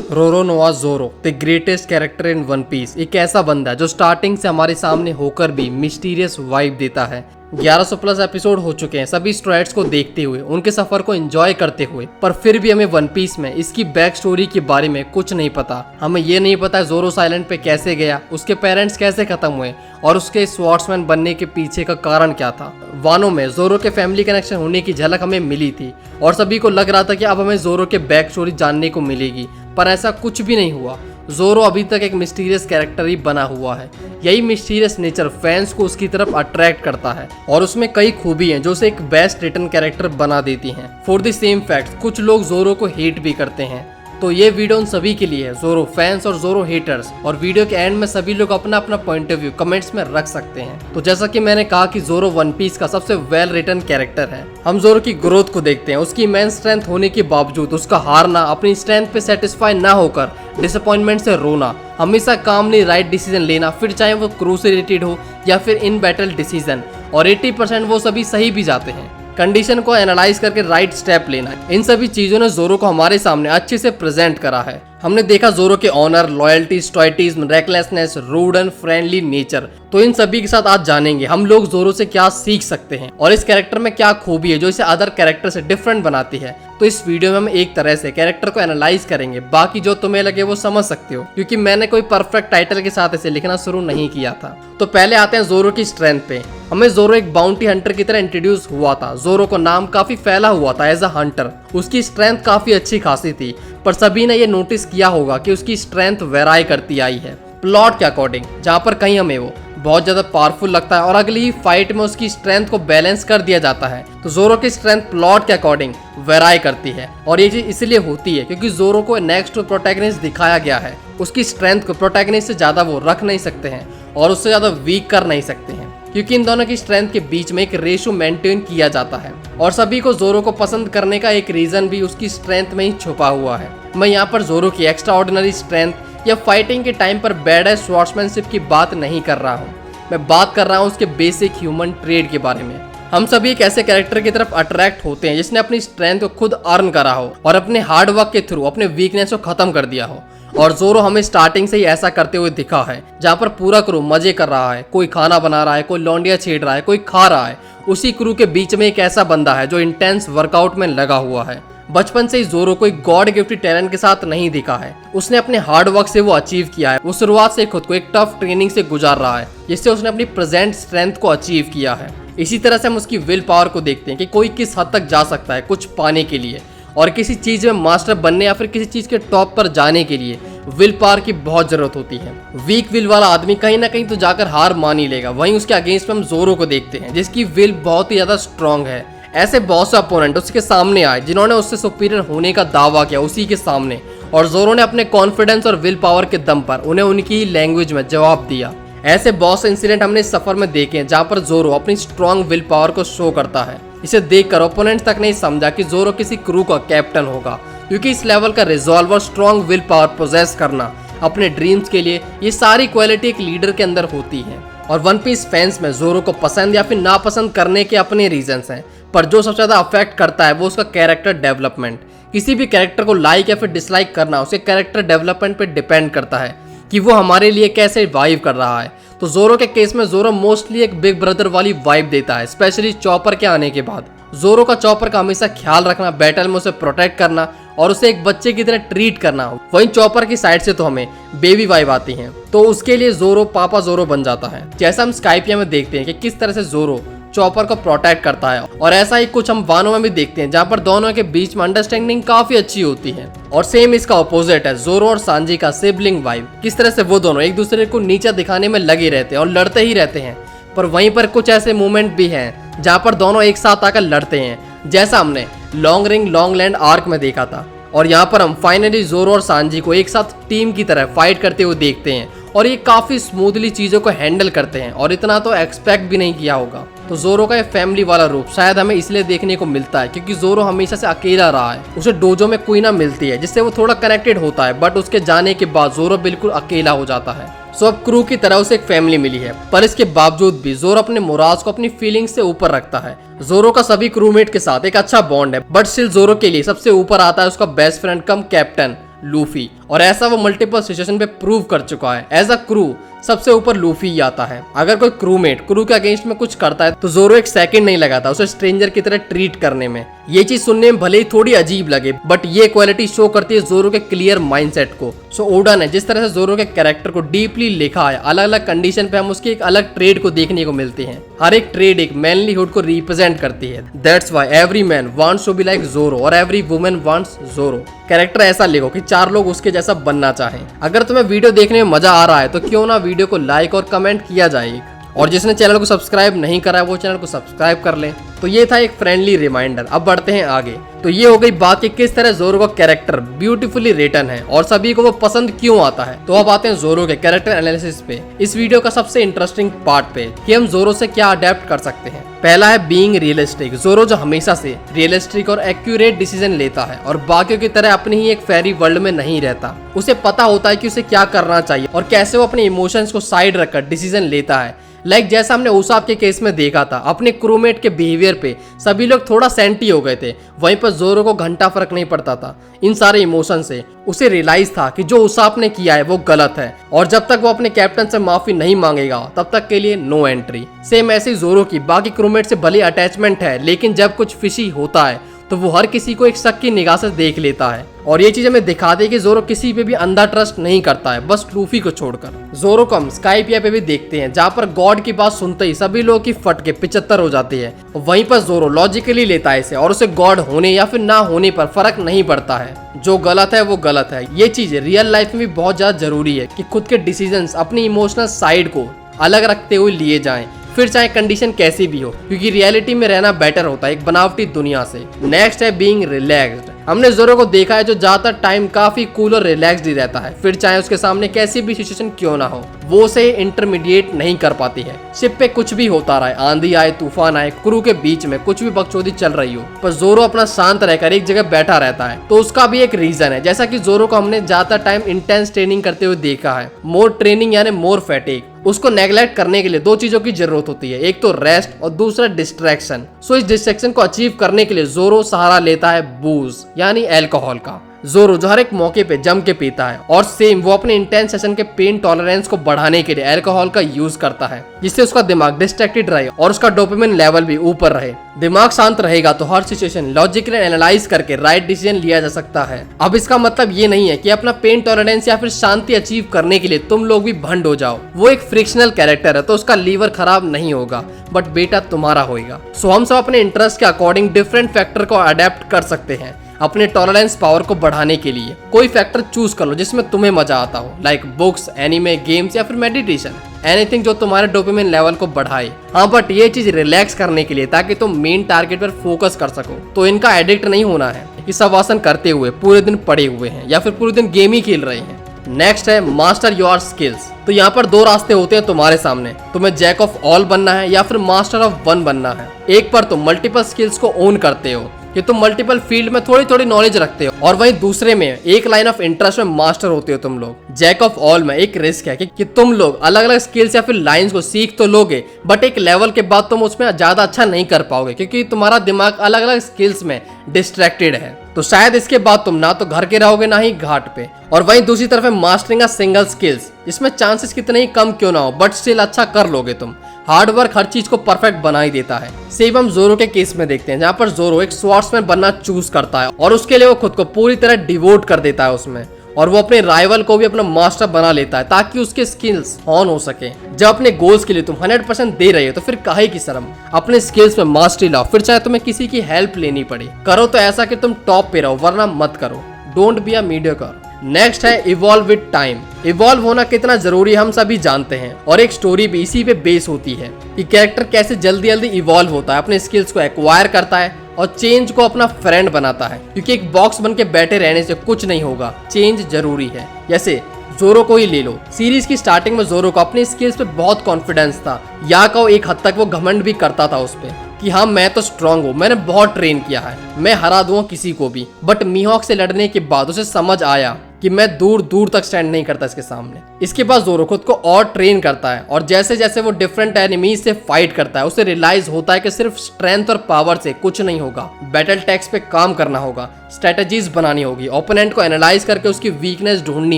रोरोनोआ Zoro the greatest character in One Piece एक ऐसा बंदा है जो स्टार्टिंग से हमारे सामने होकर भी मिस्टीरियस वाइब देता है। 1100 प्लस एपिसोड हो चुके हैं सभी स्ट्राइड्स को देखते हुए, उनके सफर को एंजॉय करते हुए, पर फिर भी हमें वन पीस में इसकी बैक स्टोरी के बारे में कुछ नहीं पता। हमें ये नहीं पता ज़ोरो साइलैंड पे कैसे गया, उसके पेरेंट्स कैसे खत्म हुए और उसके स्वॉर्ड्समैन बनने के पीछे का कारण क्या था। वानो में ज़ोरो के फैमिली कनेक्शन होने की झलक हमें मिली थी और सभी को लग रहा था कि अब हमें ज़ोरो के बैक स्टोरी जानने को मिलेगी, पर ऐसा कुछ भी नहीं हुआ। ज़ोरो अभी तक एक मिस्टीरियस कैरेक्टर ही बना हुआ है। यही मिस्टीरियस नेचर फैंस को उसकी तरफ अट्रैक्ट करता है और उसमें कई खूबी हैं जो उसे एक बेस्ट रिटर्न कैरेक्टर बना देती हैं। फॉर द सेम फैक्ट कुछ लोग ज़ोरो को हेट भी करते हैं, तो ये वीडियो उन सभी के लिए है, ज़ोरो फैंस और ज़ोरो हेटर्स। और वीडियो के एंड में सभी लोग अपना अपना पॉइंट ऑफ व्यू कमेंट्स में रख सकते हैं। तो जैसा कि मैंने कहा कि ज़ोरो वन पीस का सबसे वेल रिटन कैरेक्टर है। हम ज़ोरो की ग्रोथ को देखते हैं, उसकी इमेंस स्ट्रेंथ होने के बावजूद उसका हारना, अपनी स्ट्रेंथ पे सेटिस्फाई ना होकर डिसअपॉइंटमेंट से रोना, हमेशा कामली राइट डिसीजन लेना, फिर चाहे वो क्रू से रिलेटेड हो या फिर इन बैटल डिसीजन, और 80% वो सभी सही भी जाते हैं। कंडीशन को एनालाइज करके राइट स्टेप लेना, इन सभी चीजों ने ज़ोरो को हमारे सामने अच्छे से प्रेजेंट करा है। हमने देखा ज़ोरो के honour, loyalty, stoicism, recklessness, rude and friendly nature. तो इन सभी के साथ आज जानेंगे हम लोग ज़ोरो से क्या सीख सकते हैं और इस कैरेक्टर में क्या खूबी है जो इसे अदर कैरेक्टर से डिफरेंट बनाती है। तो इस वीडियो में हम एक तरह से कैरेक्टर को एनालाइज करेंगे, बाकी जो तुम्हें लगे वो समझ सकते हो, क्योंकि मैंने कोई परफेक्ट टाइटल के साथ इसे लिखना शुरू नहीं किया था। तो पहले आते हैं ज़ोरो की स्ट्रेंथ पे। हमें ज़ोरो एक बाउंटी हंटर की तरह इंट्रोड्यूस हुआ था। ज़ोरो को नाम काफी फैला हुआ था एज अ हंटर। उसकी स्ट्रेंथ काफी अच्छी खासी थी, पर सभी ने ये नोटिस किया होगा कि उसकी स्ट्रेंथ वेराई करती आई है प्लॉट के अकॉर्डिंग, जहाँ पर कहीं हमें वो बहुत ज्यादा पावरफुल लगता है और अगली ही फाइट में उसकी स्ट्रेंथ को बैलेंस कर दिया जाता है। तो ज़ोरो की स्ट्रेंथ प्लॉट के अकॉर्डिंग वेराई करती है और ये चीज इसलिए होती है क्योंकि ज़ोरो को नेक्स्ट टू प्रोटैगनिस्ट दिखाया गया है। उसकी स्ट्रेंथ को प्रोटैगनिस्ट से ज्यादा वो रख नहीं सकते हैं और उससे ज्यादा वीक कर नहीं सकते हैं, क्योंकि इन दोनों की स्ट्रेंथ के बीच में एक रेशो मेंटेन किया जाता है। और सभी को ज़ोरो को पसंद करने का एक रीजन भी उसकी स्ट्रेंथ में ही छुपा हुआ है। मैं यहाँ पर ज़ोरो की एक्स्ट्रा ऑर्डिनरी स्ट्रेंथ या फाइटिंग के टाइम पर बैड एज स्वॉर्ड्समैनशिप की बात नहीं कर रहा हूँ, मैं बात कर रहा हूँ उसके बेसिक ह्यूमन ट्रेड के बारे में। हम सभी एक ऐसे कैरेक्टर की तरफ अट्रैक्ट होते हैं जिसने अपनी स्ट्रेंथ को खुद अर्न करा हो और अपने हार्ड वर्क के थ्रू अपने वीकनेस को खत्म कर दिया हो। और ज़ोरो हमें स्टार्टिंग से ही ऐसा करते हुए दिखा है, जहाँ पर पूरा क्रू मजे कर रहा है, कोई खाना बना रहा है, कोई लौंडिया छेड़ रहा है, कोई खा रहा है। उसी क्रू के बीच में एक ऐसा बंदा है जो इंटेंस वर्कआउट में लगा हुआ है। बचपन से ही ज़ोरो कोई गॉड गिफ्टेड टैलेंट के साथ नहीं दिखा है, उसने अपने हार्ड वर्क से वो अचीव किया है। वो शुरुआत से खुद को एक टफ ट्रेनिंग से गुजार रहा है, जिससे उसने अपनी प्रेजेंट स्ट्रेंथ को अचीव किया है। इसी तरह से हम उसकी विल पावर को देखते हैं कि कोई किस हद तक जा सकता है कुछ पाने के लिए, और किसी चीज में मास्टर बनने या फिर किसी चीज के टॉप पर जाने के लिए विल पावर की बहुत जरूरत होती है। वीक विल वाला आदमी कहीं ना कहीं तो जाकर हार मान ही लेगा। वहीं उसके अगेंस्ट में हम ज़ोरो को देखते हैं जिसकी विल बहुत ही ज्यादा स्ट्रांग है। ऐसे बहुत से अपोनेंट उसके सामने आए जिन्होंने उससे सुपीरियर होने का दावा किया उसी के सामने, और ज़ोरो ने अपने कॉन्फिडेंस और विल पावर के दम पर उन्हें उनकी लैंग्वेज में जवाब दिया। ऐसे बहुत से इंसिडेंट हमने इस सफर में देखे हैं जहाँ पर ज़ोरो अपनी स्ट्रांग विल पावर को शो करता है। इसे देखकर ओपोनेंट तक नहीं समझा कि ज़ोरो किसी क्रू का कैप्टन होगा, क्योंकि इस लेवल का रिजॉल्व और स्ट्रांग विल पावर पोजेस करना अपने ड्रीम्स के लिए, ये सारी क्वालिटी एक लीडर के अंदर होती है। और वन पीस फैंस में ज़ोरो को पसंद या फिर नापसंद करने के अपने रीजंस हैं, पर जो सबसे ज़्यादा अफेक्ट करता है वो उसका कैरेक्टर डेवलपमेंट। किसी भी कैरेक्टर को लाइक या फिर डिसलाइक करना उसके कैरेक्टर डेवलपमेंट पे डिपेंड करता है कि वो हमारे लिए कैसे वाइव कर रहा है। तो ज़ोरो के केस में ज़ोरो मोस्टली एक बिग ब्रदर वाली वाइब देता है, स्पेशली चॉपर के आने के बाद। ज़ोरो का चॉपर का हमेशा ख्याल रखना, बैटल में उसे प्रोटेक्ट करना और उसे एक बच्चे की तरह ट्रीट करना। वहीं चॉपर की साइड से तो हमें बेबी वाइब आती है, तो उसके लिए ज़ोरो पापा ज़ोरो बन जाता है। जैसा हम स्काइपिया में देखते हैं कि किस तरह से ज़ोरो चॉपर को प्रोटेक्ट करता है, और ऐसा ही कुछ हम वानो में भी देखते हैं जहाँ पर दोनों के बीच में अंडरस्टैंडिंग काफी अच्छी होती है। और सेम इसका ऑपोजिट है ज़ोरो और सांजी का सिबलिंग वाइब। किस तरह से वो दोनों एक दूसरे को नीचा दिखाने में लगे रहते हैं और लड़ते ही रहते हैं, पर वहीं पर कुछ ऐसे मोमेंट भी हैं जहाँ पर दोनों एक साथ आकर लड़ते हैं, जैसा हमने long ring long land arc में देखा था। और यहाँ पर हम फाइनली ज़ोरो और सांजी को एक साथ टीम की तरह फाइट करते हुए देखते हैं, और ये काफी स्मूथली चीजों को हैंडल करते हैं, और इतना तो एक्सपेक्ट भी नहीं किया होगा। तो ज़ोरो का ये फैमिली वाला रूप शायद हमें इसलिए देखने को मिलता है क्योंकि ज़ोरो हमेशा से अकेला रहा है। उसे डोजो में कोई ना मिलती है जिससे वो थोड़ा कनेक्टेड होता है, बट उसके जाने के बाद ज़ोरो बिल्कुल अकेला हो जाता है। सो अब क्रू की तरह उसे एक फैमिली मिली है, पर इसके बावजूद भी ज़ोरो अपने मोराल्स को अपनी फीलिंग्स से ऊपर रखता है। ज़ोरो का सभी क्रूमेट के साथ एक अच्छा बॉन्ड है, बट स्टिल ज़ोरो के लिए सबसे ऊपर आता है उसका best friend come captain Luffy. और ऐसा वो मल्टीपल सिचुएशन पे प्रूव कर चुका है। एज अ क्रू सबसे ऊपर लूफी ही आता है। अगर कोई क्रूमेट क्रू के अगेंस्ट में कुछ करता है तो जोरो एक सेकंड नहीं लगाता उसे स्ट्रेंजर की तरह ट्रीट करने में। ये चीज सुनने में भले ही थोड़ी अजीब लगे, बट ये क्वालिटी शो करती है जोरो के क्लियर माइंडसेट को। सो ओडा ने जिस तरह से जोरो के कैरेक्टर को डीपली लिखा है, अलग अलग कंडीशन पे हम उसकी एक अलग ट्रेड को देखने को मिलते हैं। हर एक ट्रेड एक मैनलीहुड को रिप्रेजेंट करती है। That's why every man wants to be like Zorro और every women wants Zorro. Character ऐसा लिखो कि 4 लोग उसके जैसा बनना चाहें। अगर तुम्हें वीडियो देखने में मजा आ रहा है तो क्यों ना वीडियो को लाइक और कमेंट किया जाए, और जिसने चैनल को सब्सक्राइब नहीं करा है वो चैनल को सब्सक्राइब कर ले। तो ये था एक फ्रेंडली रिमाइंडर। अब बढ़ते हैं आगे। तो ये हो गई बात कि किस तरह जोरो का कैरेक्टर ब्यूटीफुली रिटन है और सभी को वो पसंद क्यों आता है। तो अब आते हैं जोरो के कैरेक्टर एनालिसिस पे, इस वीडियो का सबसे इंटरेस्टिंग पार्ट पे कि हम जोरो से क्या अडेप्ट कर सकते हैं। पहला है बीइंग रियलिस्टिक। जोरो जो हमेशा से रियलिस्टिक और एक्यूरेट डिसीजन लेता है और बाकियों की तरह अपनी ही एक फेरी वर्ल्ड में नहीं रहता। उसे पता होता है कि उसे क्या करना चाहिए और कैसे वो अपने इमोशंस को साइड रखकर डिसीजन लेता है। जैसा हमने उसाप के केस में देखा था, अपने क्रूमेट के बिहेवियर पे सभी लोग थोड़ा सेंटी हो गए थे, वहीं पर जोरो को घंटा फर्क नहीं पड़ता था। इन सारे इमोशन से उसे रियलाइज था कि जो उसाप ने किया है वो गलत है और जब तक वो अपने कैप्टन से माफी नहीं मांगेगा तब तक के लिए नो एंट्री। सेम ऐसे जोरो की बाकी क्रूमेट से भले अटैचमेंट है, लेकिन जब कुछ फिशी होता है तो वो हर किसी को एक शक की निगाह से देख लेता है। और ये चीज हमें दिखा दे कि जोरो किसी पे भी अंधा ट्रस्ट नहीं करता है, बस लूफी को छोड़कर। जोरो को हम स्काईपिया पे भी देखते हैं, जहाँ पर गॉड की बात सुनते ही सभी लोगों की फट के 75 हो जाती है। वहीं पर जोरो लॉजिकली लेता है इसे और उसे गॉड होने या फिर ना होने पर फर्क नहीं पड़ता है। जो गलत है वो गलत है। ये चीज रियल लाइफ में भी बहुत ज्यादा जरूरी है कि खुद के डिसीजंस अपनी इमोशनल साइड को अलग रखते हुए लिए जाएं, फिर चाहे कंडीशन कैसी भी हो, क्योंकि रियलिटी में रहना बेटर होता है एक बनावटी दुनिया से। नेक्स्ट है बीइंग रिलैक्स्ड। हमने जोरो को देखा है जो ज्यादातर टाइम काफी कूल और रिलैक्स्ड ही रहता है, फिर चाहे उसके सामने कैसी भी सिचुएशन क्यों ना हो वो उसे इंटरमीडिएट नहीं कर पाती है। शिप पे कुछ भी होता रहे, आंधी आए तूफान आए, क्रू के बीच में कुछ भी बकचोदी चल रही हो, पर जोरो अपना शांत रहकर एक जगह बैठा रहता है। तो उसका भी एक रीजन है, जैसा कि जोरो को हमने ज्यादातर टाइम इंटेंस ट्रेनिंग करते हुए देखा है। मोर ट्रेनिंग यानी मोर फैटिग। उसको नेग्लेक्ट करने के लिए 2 चीजों की जरूरत होती है, एक तो रेस्ट और दूसरा डिस्ट्रैक्शन। सो इस डिस्ट्रैक्शन को अचीव करने के लिए जोरो सहारा लेता है बूज यानी अल्कोहल का। जोरो जो हर एक मौके पे जम के पीता है और सेम वो अपने इंटेंस सेशन के पेन टॉलरेंस को बढ़ाने के लिए अल्कोहल का यूज करता है, जिससे उसका दिमाग डिस्ट्रैक्टेड रहे और उसका डोपामिन लेवल भी ऊपर रहे। दिमाग शांत रहेगा तो हर सिचुएशन लॉजिकली एनालाइज करके राइट डिसीजन लिया जा सकता है। अब इसका मतलब ये नहीं है कि अपना पेन टॉलरेंस या फिर शांति अचीव करने के लिए तुम लोग भी भंड हो जाओ। वो एक फ्रिक्शनल कैरेक्टर है तो उसका लीवर खराब नहीं होगा, बट बेटा तुम्हारा होगा। सो हम सब अपने इंटरेस्ट के अकॉर्डिंग डिफरेंट फैक्टर को अडेप्ट कर सकते हैं अपने टॉलरेंस पावर को बढ़ाने के लिए। कोई फैक्टर चूज कर लो जिसमें तुम्हें मजा आता हो, लाइक बुक्स, एनिमे, गेम्स या फिर मेडिटेशन, एनीथिंग जो तुम्हारे डोपामिन लेवल को बढ़ाए। हाँ, बट ये चीज रिलैक्स करने के लिए ताकि तुम मेन टारगेट पर फोकस कर सको। तो इनका एडिक्ट नहीं होना है कि शवासन करते हुए पूरे दिन पड़े हुए हैं या फिर पूरे दिन गेम ही खेल रहे हैं। नेक्स्ट है मास्टर योर स्किल्स। तो यहाँ पर 2 रास्ते होते हैं तुम्हारे सामने, तुम्हें जैक ऑफ ऑल बनना है या फिर मास्टर ऑफ वन बनना है। एक पर तुम मल्टीपल स्किल्स को ओन करते हो कि तुम मल्टीपल फील्ड में थोड़ी थोड़ी नॉलेज रखते हो, और वहीं दूसरे में एक लाइन ऑफ इंटरेस्ट में मास्टर होते हो तुम लोग। जैक ऑफ ऑल में एक रिस्क है कि तुम लोग अलग अलग स्किल्स या फिर लाइंस को सीख तो लोगे, बट एक लेवल के बाद तुम उसमें ज्यादा अच्छा नहीं कर पाओगे क्योंकि तुम्हारा दिमाग अलग अलग स्किल्स में डिस्ट्रैक्टेड है। तो शायद इसके बाद तुम ना तो घर के रहोगे ना ही घाट पे। और वहीं दूसरी तरफ है मास्टरिंग अ सिंगल स्किल्स। इसमें चांसेस कितने ही कम क्यों ना हो, बट स्टिल अच्छा कर लोगे तुम। हार्ड वर्क हर चीज को परफेक्ट बना ही देता है। सेम हम जोरो के केस में देखते हैं, जहाँ पर जोरो एक स्वॉर्ड्समैन बनना चूज करता है और उसके लिए वो खुद को पूरी तरह डिवोट कर देता है उसमें, और वो अपने राइवल को भी अपना मास्टर बना लेता है ताकि उसके स्किल्स ऑन हो सके। जब अपने गोल्स के लिए तुम 100% दे रहे हो तो फिर काहे की शर्म, अपने स्किल्स में मास्टरी लाओ, फिर चाहे तुम्हें किसी की हेल्प लेनी पड़े। करो तो ऐसा कि तुम टॉप पे रहो, वरना मत करो। Don't be a mediocre. Next है इवॉल्व विद टाइम। इवॉल्व होना कितना जरूरी हम सभी जानते हैं, और एक स्टोरी भी इसी पे बेस होती है कि कैरेक्टर कैसे जल्दी जल्दी इवॉल्व होता है, अपने स्किल्स को एक्वायर करता है और चेंज को अपना फ्रेंड बनाता है। क्योंकि एक बॉक्स बन के बैठे रहने से कुछ नहीं होगा, चेंज जरूरी है। जैसे जोरो को ही ले लो। सीरीज की स्टार्टिंग में जोरो को अपने स्किल्स पे बहुत कॉन्फिडेंस था, या कहो एक हद तक वो घमंड भी करता था उस पे कि हाँ मैं तो स्ट्रांग हूँ, मैंने बहुत ट्रेन किया है, मैं हरा दूंगा किसी को भी। बट मीहॉक से लड़ने के बाद उसे समझ आया कि मैं दूर दूर तक स्टैंड नहीं करता इसके सामने। इसके बाद जोरो खुद को और ट्रेन करता है और जैसे जैसे वो डिफरेंट एनिमीज से फाइट करता है उसे रियलाइज होता है कि सिर्फ स्ट्रेंथ और पावर से कुछ नहीं होगा, बैटल टैक्स पे काम करना होगा, स्ट्रेटेजीज बनानी होगी, ओपोनेंट को एनालाइज करके उसकी वीकनेस ढूंढनी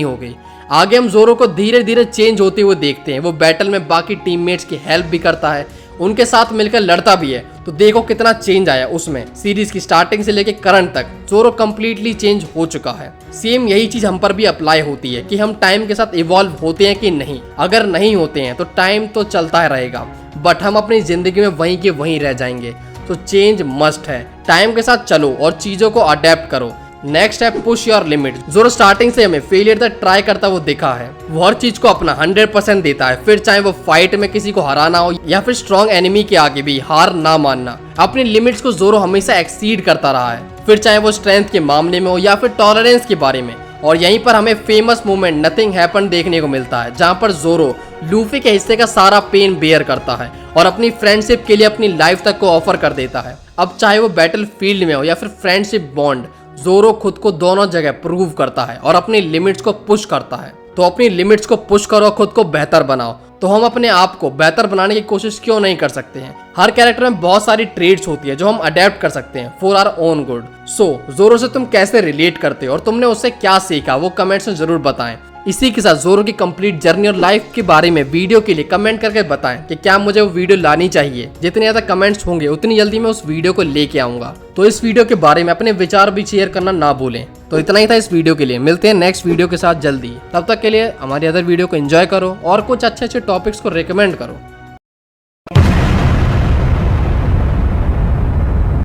होगी। आगे हम जोरो को धीरे धीरे चेंज होते हुए देखते हैं। वो बैटल में बाकी टीममेट्स की हेल्प भी करता है, उनके साथ मिलकर लड़ता भी है। तो देखो कितना चेंज आया उसमें। सीरीज की स्टार्टिंग से लेकर करंट तक जोरो कंप्लीटली चेंज हो चुका है। सेम यही चीज हम पर भी अप्लाई होती है कि हम टाइम के साथ इवॉल्व होते हैं कि नहीं। अगर नहीं होते हैं तो टाइम तो चलता रहेगा, बट हम अपनी जिंदगी में वहीं के वहीं रह जाएंगे। तो चेंज मस्ट है, टाइम के साथ चलो और चीजों को अडेप्ट करो। नेक्स्ट है पुश योर लिमिट। जोरो स्टार्टिंग से हमें फेलियर तक ट्राई करता वो दिखा है। वो हर चीज को अपना 100% देता है, फिर चाहे वो फाइट में किसी को हराना हो या फिर स्ट्रॉन्ग एनिमी के आगे भी हार ना मानना। अपनी लिमिट्स को जोरो हमेशा एक्सीड करता रहा है, फिर चाहे वो स्ट्रेंथ के मामले में हो या फिर टॉलरेंस के बारे में। और यहीं पर हमें फेमस मोमेंट नथिंग हैपन देखने को मिलता है, जहाँ पर जोरो लूफी के हिस्से का सारा पेन बेयर करता है और अपनी फ्रेंडशिप के लिए अपनी लाइफ तक को ऑफर कर देता है। अब चाहे वो बैटल फील्ड में हो या फिर फ्रेंडशिप बॉन्ड, जोरो खुद को दोनों जगह प्रूव करता है और अपनी लिमिट्स को पुश करता है। तो अपनी लिमिट्स को पुश करो, खुद को बेहतर बनाओ। तो हम अपने आप को बेहतर बनाने की कोशिश क्यों नहीं कर सकते हैं। हर कैरेक्टर में बहुत सारी ट्रेड्स होती है जो हम अडेप्ट कर सकते हैं फॉर आवर ओन गुड। सो जोरो से तुम कैसे रिलेट करते हो और तुमने उससे क्या सीखा, वो कमेंट्स में जरूर बताएं। इसी के साथ जोरो की कंप्लीट जर्नी और लाइफ के बारे में वीडियो के लिए कमेंट करके बताएं कि क्या मुझे वो वीडियो लानी चाहिए। जितने ज्यादा कमेंट्स होंगे उतनी जल्दी मैं उस वीडियो को लेके आऊंगा। तो इस वीडियो के बारे में अपने विचार भी शेयर करना ना भूलें। तो इतना ही था इस वीडियो के लिए, मिलते हैं नेक्स्ट वीडियो के साथ जल्दी। तब तक के लिए हमारी अदर वीडियो को एंजॉय करो और कुछ अच्छे अच्छे टॉपिक्स को रिकमेंड करो।